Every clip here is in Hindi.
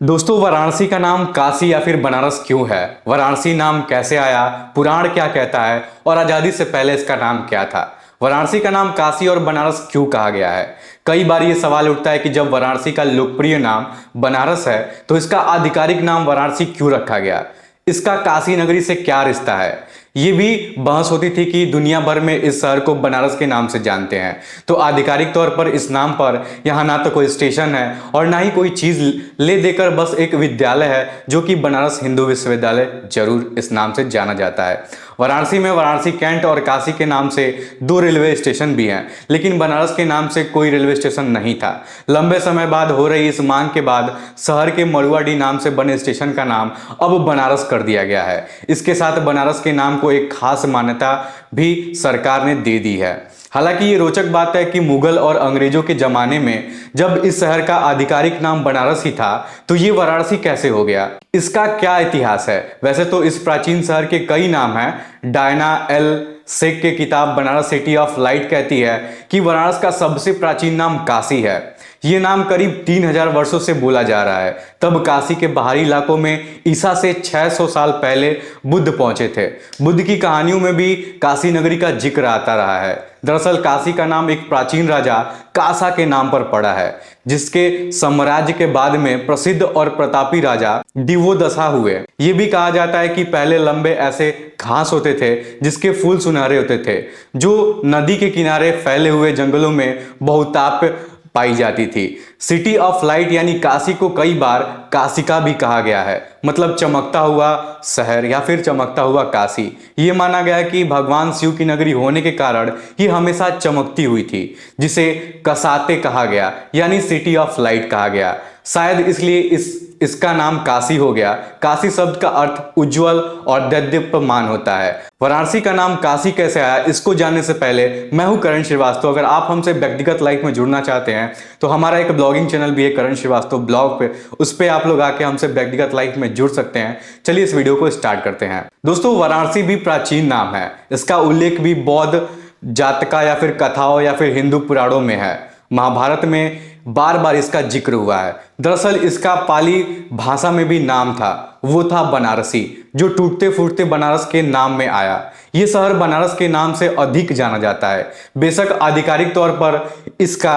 दोस्तों, वाराणसी का नाम काशी या फिर बनारस क्यों है? वाराणसी नाम कैसे आया? पुराण क्या कहता है? और आजादी से पहले इसका नाम क्या था? वाराणसी का नाम काशी और बनारस क्यों कहा गया है? कई बार ये सवाल उठता है कि जब वाराणसी का लोकप्रिय नाम बनारस है तो इसका आधिकारिक नाम वाराणसी क्यों रखा गया? इसका काशी नगरी से क्या रिश्ता है? ये भी बहस होती थी कि दुनिया भर में इस शहर को बनारस के नाम से जानते हैं। तो आधिकारिक तौर पर इस नाम पर यहाँ ना तो कोई स्टेशन है और ना ही कोई चीज ले देकर बस एक विद्यालय है जो कि बनारस हिंदू विश्वविद्यालय जरूर इस नाम से जाना जाता है। वाराणसी में वाराणसी कैंट और काशी के नाम से दो रेलवे स्टेशन भी हैं, लेकिन बनारस के नाम से कोई रेलवे स्टेशन नहीं था। लंबे समय बाद हो रही इस मांग के बाद शहर के मड़ुआडीह नाम से बने स्टेशन का नाम अब बनारस कर दिया गया है। इसके साथ बनारस के नाम को एक खास मान्यता भी सरकार ने दे दी है। हालांकि ये रोचक बात है कि मुगल और अंग्रेजों के जमाने में जब इस शहर का आधिकारिक नाम बनारस ही था तो ये वाराणसी कैसे हो गया? इसका क्या इतिहास है? वैसे तो इस प्राचीन शहर के कई नाम हैं। डायना एल शेख की किताब बनारस सिटी ऑफ लाइट कहती है कि वाराणस का सबसे प्राचीन नाम काशी है। ये नाम करीब 3000 वर्षों से बोला जा रहा है। तब काशी के बाहरी इलाकों में ईसा से 600 साल पहले बुद्ध पहुंचे थे। बुद्ध की कहानियों में भी काशी नगरी का जिक्र आता रहा है। दरअसल काशी का नाम एक प्राचीन राजा कासा के नाम पर पड़ा है, जिसके साम्राज्य के बाद में प्रसिद्ध और प्रतापी राजा दिवोदशा हुए। ये भी कहा जाता है कि पहले लंबे ऐसे घास होते थे जिसके फूल सुनहरे होते थे, जो नदी के किनारे फैले हुए जंगलों में बहुताप पाई जाती थी। सिटी ऑफ लाइट यानी काशी को कई बार काशिका भी कहा गया है, मतलब चमकता हुआ शहर या फिर चमकता हुआ काशी। ये माना गया है कि भगवान शिव की नगरी होने के कारण ये हमेशा चमकती हुई थी, जिसे कसाते कहा गया यानी सिटी ऑफ लाइट कहा गया। शायद इसलिए इसका नाम काशी हो गया। काशी शब्द का अर्थ उज्जवल और दैदीप्यमान होता है। वाराणसी का नाम काशी कैसे आया, इसको जानने से पहले मैं हूं करण श्रीवास्तव। अगर आप हमसे व्यक्तिगत लाइफ में जुड़ना चाहते हैं तो हमारा एक ब्लॉगिंग चैनल भी है, करण श्रीवास्तव ब्लॉग पे। उस पर आप लोग आके हमसे व्यक्तिगत लाइफ में जुड़ सकते हैं। चलिए इस वीडियो को स्टार्ट करते हैं। दोस्तों, वाराणसी भी प्राचीन नाम है। इसका उल्लेख भी बौद्ध जातका या फिर कथाओं या फिर हिंदू पुराणों में है। महाभारत में बार बार इसका जिक्र हुआ है। दरअसल इसका पाली भाषा में भी नाम था, वो था बनारसी, जो टूटते फूटते बनारस के नाम में आया। ये शहर बनारस के नाम से अधिक जाना जाता है। बेशक आधिकारिक तौर पर इसका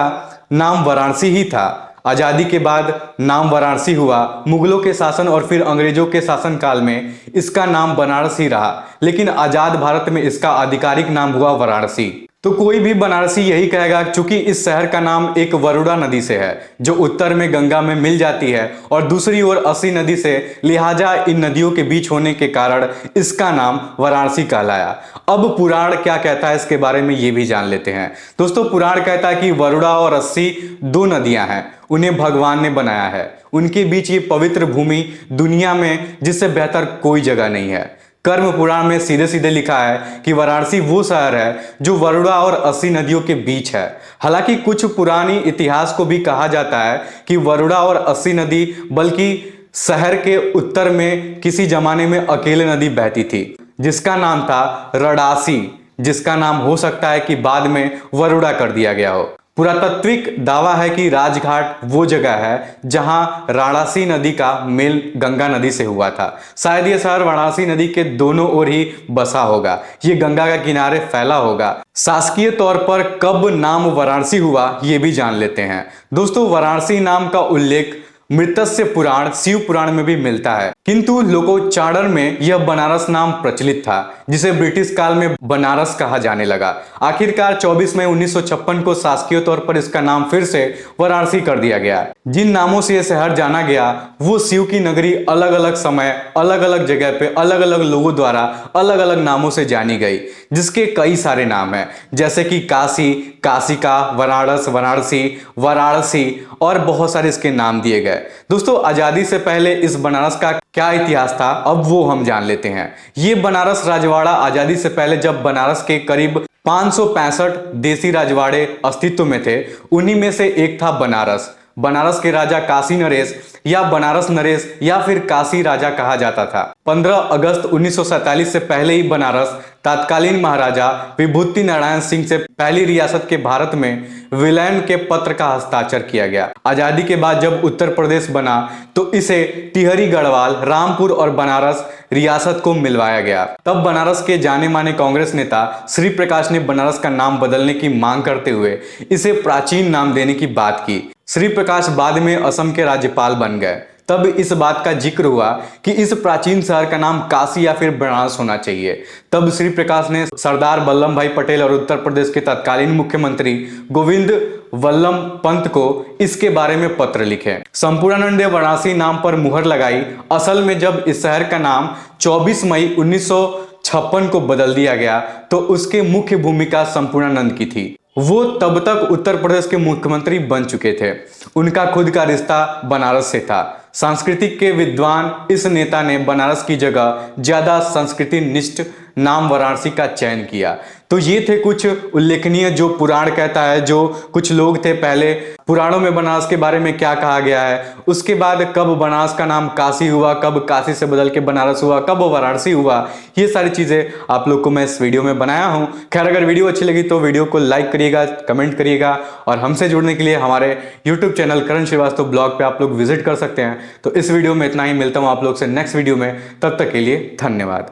नाम वाराणसी ही था। आजादी के बाद नाम वाराणसी हुआ। मुगलों के शासन और फिर अंग्रेजों के शासन काल में इसका नाम बनारस ही रहा, लेकिन आजाद भारत में इसका आधिकारिक नाम हुआ वाराणसी। तो कोई भी बनारसी यही कहेगा, क्योंकि इस शहर का नाम एक वरुणा नदी से है जो उत्तर में गंगा में मिल जाती है और दूसरी ओर अस्सी नदी से, लिहाजा इन नदियों के बीच होने के कारण इसका नाम वाराणसी कहलाया। अब पुराण क्या कहता है इसके बारे में ये भी जान लेते हैं। दोस्तों, पुराण कहता है कि वरुणा और अस्सी दो नदियां हैं, उन्हें भगवान ने बनाया है। उनके बीच ये पवित्र भूमि दुनिया में जिससे बेहतर कोई जगह नहीं है। कर्म पुराण में सीधे सीधे लिखा है कि वाराणसी वो शहर है जो वरुणा और अस्सी नदियों के बीच है। हालांकि कुछ पुरानी इतिहास को भी कहा जाता है कि वरुणा और अस्सी नदी बल्कि शहर के उत्तर में किसी जमाने में अकेले नदी बहती थी, जिसका नाम था रडासी, जिसका नाम हो सकता है कि बाद में वरुणा कर दिया गया हो। पुरातात्विक दावा है कि राजघाट वो जगह है जहां वाराणसी नदी का मेल गंगा नदी से हुआ था। शायद ये शहर वाराणसी नदी के दोनों ओर ही बसा होगा, ये गंगा के किनारे फैला होगा। शासकीय तौर पर कब नाम वाराणसी हुआ ये भी जान लेते हैं। दोस्तों, वाराणसी नाम का उल्लेख मृत्स्य पुराण शिव पुराण में भी मिलता है, किंतु लोकोच्चारण में यह बनारस नाम प्रचलित था, जिसे ब्रिटिश काल में बनारस कहा जाने लगा। आखिरकार 24 मई 1956 को शासकीय तौर पर इसका नाम फिर से वाराणसी कर दिया गया। जिन नामों से यह शहर जाना गया वो शिव की नगरी अलग अलग समय अलग अलग जगह पे अलग अलग लोगों द्वारा अलग अलग नामों से जानी गई, जिसके कई सारे नाम हैं, जैसे कि काशी, काशिका, वाराणस, वाराणसी, वाराणसी और बहुत सारे इसके नाम दिए गए। दोस्तों, आजादी से पहले इस बनारस का क्या इतिहास था अब वो हम जान लेते हैं। ये बनारस राजवाड़ा आजादी से पहले, जब बनारस के करीब 565 देसी राजवाड़े अस्तित्व में थे, उन्हीं में से एक था बनारस। बनारस के राजा काशी नरेश या बनारस नरेश या फिर काशी राजा कहा जाता था। 15 अगस्त 1947 से पहले ही बनारस तत्कालीन महाराजा विभूति नारायण सिंह से पहली रियासत के भारत में विलयन के पत्र का हस्ताक्षर किया गया। आजादी के बाद जब उत्तर प्रदेश बना तो इसे टिहरी गढ़वाल, रामपुर और बनारस रियासत को मिलवाया गया। तब बनारस के जाने माने कांग्रेस नेता श्री प्रकाश ने बनारस का नाम बदलने की मांग करते हुए इसे प्राचीन नाम देने की बात की। श्री प्रकाश बाद में असम के राज्यपाल बन गए। तब इस बात का जिक्र हुआ कि इस प्राचीन शहर का नाम काशी या फिर बनारस होना चाहिए। तब श्री प्रकाश ने सरदार वल्लभ भाई पटेल और उत्तर प्रदेश के तत्कालीन मुख्यमंत्री गोविंद वल्लभ पंत को इसके बारे में पत्र लिखे। संपूर्णानंद ने वाराणसी नाम पर मुहर लगाई। असल में जब इस शहर का नाम 24 मई 1956 को बदल दिया गया तो उसके मुख्य भूमिका संपूर्णानंद की थी। वो तब तक उत्तर प्रदेश के मुख्यमंत्री बन चुके थे। उनका खुद का रिश्ता बनारस से था। सांस्कृतिक के विद्वान इस नेता ने बनारस की जगह ज्यादा संस्कृति निष्ठ नाम वाराणसी का चयन किया। तो ये थे कुछ उल्लेखनीय जो पुराण कहता है, जो कुछ लोग थे पहले पुराणों में बनारस के बारे में क्या कहा गया है, उसके बाद कब बनारस का नाम काशी हुआ, कब काशी से बदल के बनारस हुआ, कब वाराणसी हुआ, ये सारी चीजें आप लोग को मैं इस वीडियो में बनाया हूं। खैर अगर वीडियो अच्छी लगी तो वीडियो को लाइक करिएगा, कमेंट करिएगा और हमसे जुड़ने के लिए हमारे यूट्यूब चैनल करण श्रीवास्तव ब्लॉग पे आप लोग विजिट कर सकते हैं। तो इस वीडियो में इतना ही, मिलता हूं आप लोग से नेक्स्ट वीडियो में, तब तक के लिए धन्यवाद।